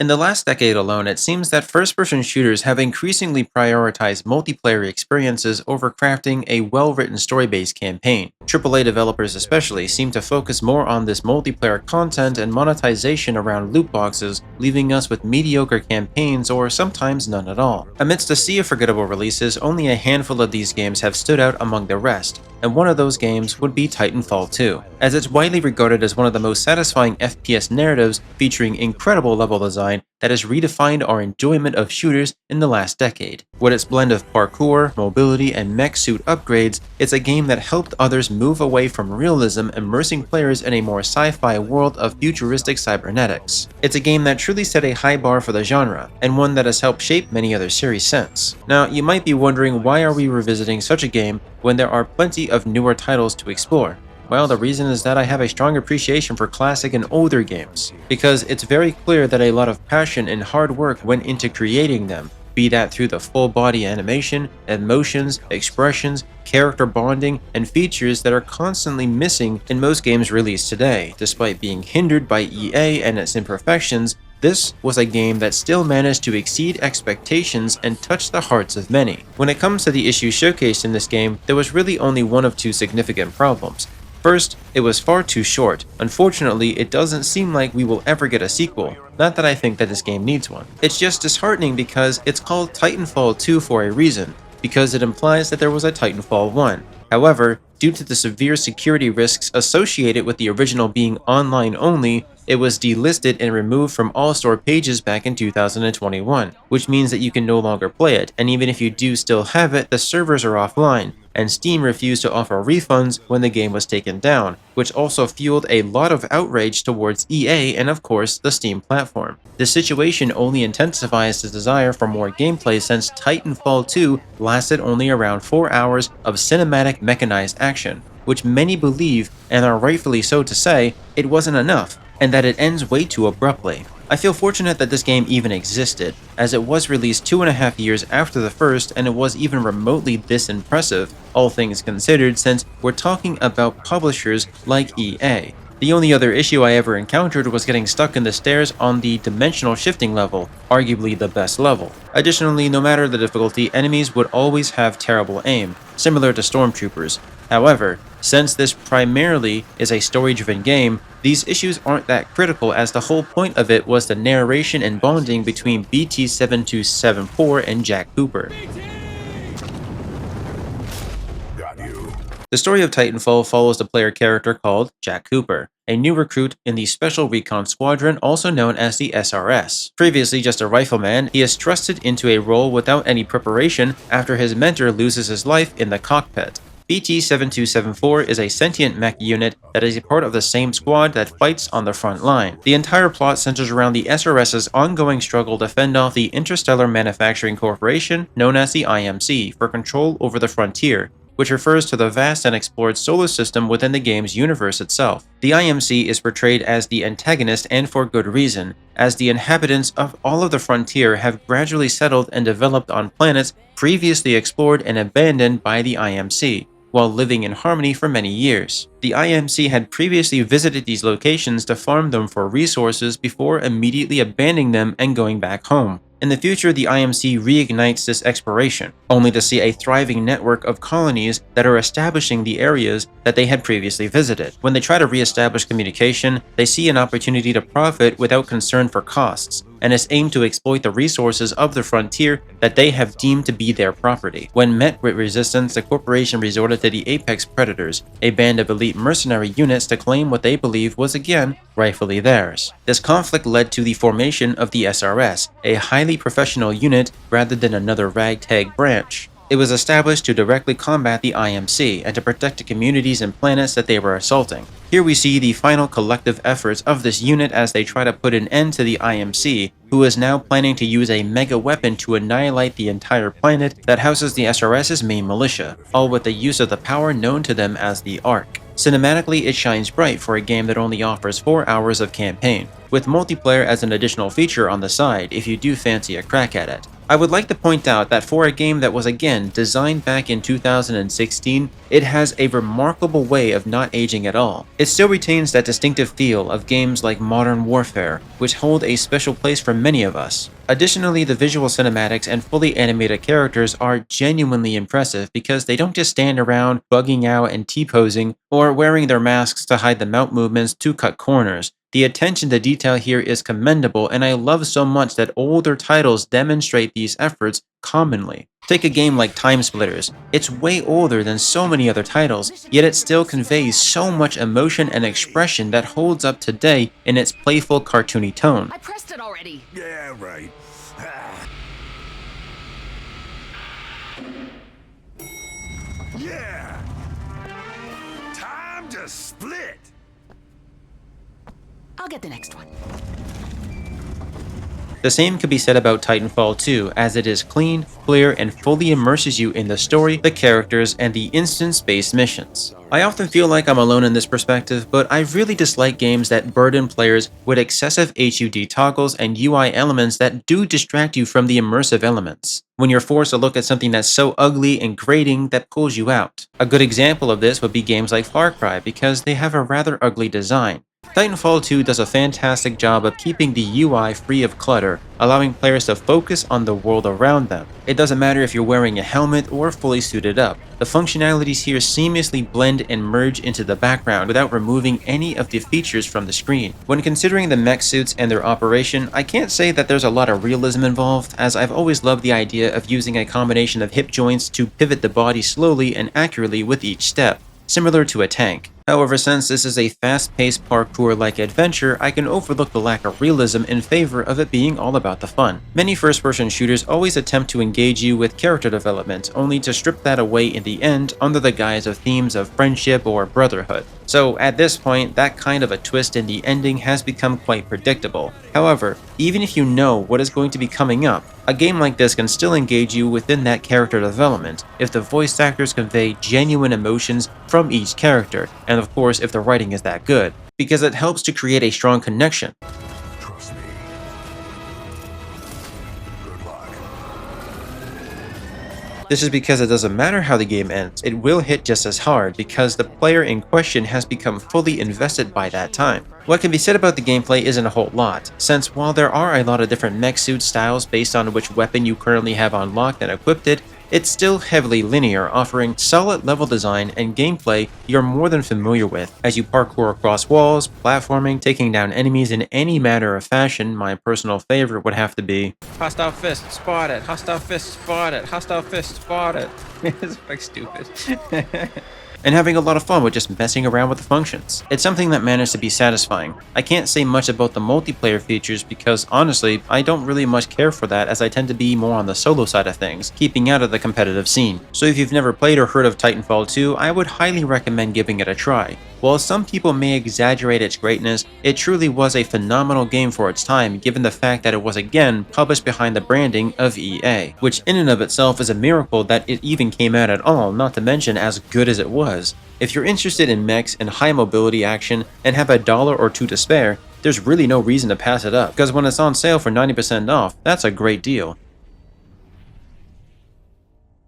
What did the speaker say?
In the last decade alone, it seems that first-person shooters have increasingly prioritized multiplayer experiences over crafting a well-written story-based campaign. AAA developers especially seem to focus more on this multiplayer content and monetization around loot boxes, leaving us with mediocre campaigns or sometimes none at all. Amidst a sea of forgettable releases, only a handful of these games have stood out among the rest, and one of those games would be Titanfall 2, as it's widely regarded as one of the most satisfying FPS narratives featuring incredible level design that has redefined our enjoyment of shooters in the last decade. With its blend of parkour, mobility, and mech suit upgrades, it's a game that helped others move away from realism, immersing players in a more sci-fi world of futuristic cybernetics. It's a game that truly set a high bar for the genre, and one that has helped shape many other series since. Now, you might be wondering, why are we revisiting such a game when there are plenty of newer titles to explore? Well, the reason is that I have a strong appreciation for classic and older games, because it's very clear that a lot of passion and hard work went into creating them, be that through the full body animation, emotions, expressions, character bonding, and features that are constantly missing in most games released today. Despite being hindered by EA and its imperfections, this was a game that still managed to exceed expectations and touch the hearts of many. When it comes to the issues showcased in this game, there was really only one of two significant problems. First, it was far too short. Unfortunately, it doesn't seem like we will ever get a sequel. Not that I think that this game needs one. It's just disheartening because it's called Titanfall 2 for a reason, because it implies that there was a Titanfall 1. However, due to the severe security risks associated with the original being online only, it was delisted and removed from all store pages back in 2021, which means that you can no longer play it, and even if you do still have it, the servers are offline, and Steam refused to offer refunds when the game was taken down, which also fueled a lot of outrage towards EA and of course the Steam platform. This situation only intensifies the desire for more gameplay since Titanfall 2 lasted only around 4 hours of cinematic mechanized action, which many believe, and are rightfully so to say, it wasn't enough, and that it ends way too abruptly. I feel fortunate that this game even existed, as it was released 2.5 years after the first, and it was even remotely this impressive, all things considered, since we're talking about publishers like EA. The only other issue I ever encountered was getting stuck in the stairs on the dimensional shifting level, arguably the best level. Additionally, no matter the difficulty, enemies would always have terrible aim, similar to stormtroopers. However, since this primarily is a story-driven game, these issues aren't that critical, as the whole point of it was the narration and bonding between BT-7274 and Jack Cooper. The story of Titanfall follows the player character called Jack Cooper, a new recruit in the Special Recon Squadron, also known as the SRS. Previously just a rifleman, he is thrusted into a role without any preparation after his mentor loses his life in the cockpit. BT-7274 is a sentient mech unit that is a part of the same squad that fights on the front line. The entire plot centers around the SRS's ongoing struggle to fend off the Interstellar Manufacturing Corporation, known as the IMC, for control over the frontier, which refers to the vast and explored solar system within the game's universe itself. The IMC is portrayed as the antagonist, and for good reason, as the inhabitants of all of the frontier have gradually settled and developed on planets previously explored and abandoned by the IMC, while living in harmony for many years. The IMC had previously visited these locations to farm them for resources before immediately abandoning them and going back home. In the future, the IMC reignites this exploration, only to see a thriving network of colonies that are establishing the areas that they had previously visited. When they try to re-establish communication, they see an opportunity to profit without concern for costs, and is aimed to exploit the resources of the frontier that they have deemed to be their property. When met with resistance, the corporation resorted to the Apex Predators, a band of elite mercenary units, to claim what they believe was again rightfully theirs. This conflict led to the formation of the SRS, a highly professional unit rather than another ragtag branch. It was established to directly combat the IMC and to protect the communities and planets that they were assaulting. Here we see the final collective efforts of this unit as they try to put an end to the IMC, who is now planning to use a mega weapon to annihilate the entire planet that houses the SRS's main militia, all with the use of the power known to them as the Arc. Cinematically, it shines bright for a game that only offers 4 hours of campaign, with multiplayer as an additional feature on the side if you do fancy a crack at it. I would like to point out that for a game that was again designed back in 2016, it has a remarkable way of not aging at all. It still retains that distinctive feel of games like Modern Warfare, which hold a special place for many of us. Additionally, the visual cinematics and fully animated characters are genuinely impressive because they don't just stand around bugging out and T-posing or wearing their masks to hide the mouth movements to cut corners. The attention to detail here is commendable, and I love so much that older titles demonstrate these efforts commonly. Take a game like Time Splitters. It's way older than so many other titles, yet it still conveys so much emotion and expression that holds up today in its playful, cartoony tone. I pressed it already. Yeah, right. Yeah! Time to split! I'll get the next one. The same could be said about Titanfall 2, as it is clean, clear, and fully immerses you in the story, the characters, and the instance-based missions. I often feel like I'm alone in this perspective, but I really dislike games that burden players with excessive HUD toggles and UI elements that do distract you from the immersive elements, when you're forced to look at something that's so ugly and grating that pulls you out. A good example of this would be games like Far Cry, because they have a rather ugly design. Titanfall 2 does a fantastic job of keeping the UI free of clutter, allowing players to focus on the world around them. It doesn't matter if you're wearing a helmet or fully suited up. The functionalities here seamlessly blend and merge into the background without removing any of the features from the screen. When considering the mech suits and their operation, I can't say that there's a lot of realism involved, as I've always loved the idea of using a combination of hip joints to pivot the body slowly and accurately with each step, similar to a tank. However, since this is a fast-paced parkour-like adventure, I can overlook the lack of realism in favor of it being all about the fun. Many first-person shooters always attempt to engage you with character development, only to strip that away in the end under the guise of themes of friendship or brotherhood. So at this point, that kind of a twist in the ending has become quite predictable. However, even if you know what is going to be coming up, a game like this can still engage you within that character development if the voice actors convey genuine emotions from each character, and of course if the writing is that good, because it helps to create a strong connection. Trust me. Good luck. This is because it doesn't matter how the game ends, it will hit just as hard because the player in question has become fully invested by that time. What can be said about the gameplay isn't a whole lot, since while there are a lot of different mech suit styles based on which weapon you currently have unlocked and equipped it's still heavily linear, offering solid level design and gameplay you're more than familiar with, as you parkour across walls, platforming, taking down enemies in any manner of fashion. My personal favorite would have to be hostile fist spotted, hostile fist spotted, hostile fist spotted. It's like stupid. And having a lot of fun with just messing around with the functions. It's something that managed to be satisfying. I can't say much about the multiplayer features because honestly, I don't really much care for that, as I tend to be more on the solo side of things, keeping out of the competitive scene. So if you've never played or heard of Titanfall 2, I would highly recommend giving it a try. While some people may exaggerate its greatness, it truly was a phenomenal game for its time, given the fact that it was again published behind the branding of EA, which in and of itself is a miracle that it even came out at all, not to mention as good as it was. If you're interested in mechs and high mobility action and have $1 or $2 to spare, there's really no reason to pass it up, because when it's on sale for 90% off, that's a great deal.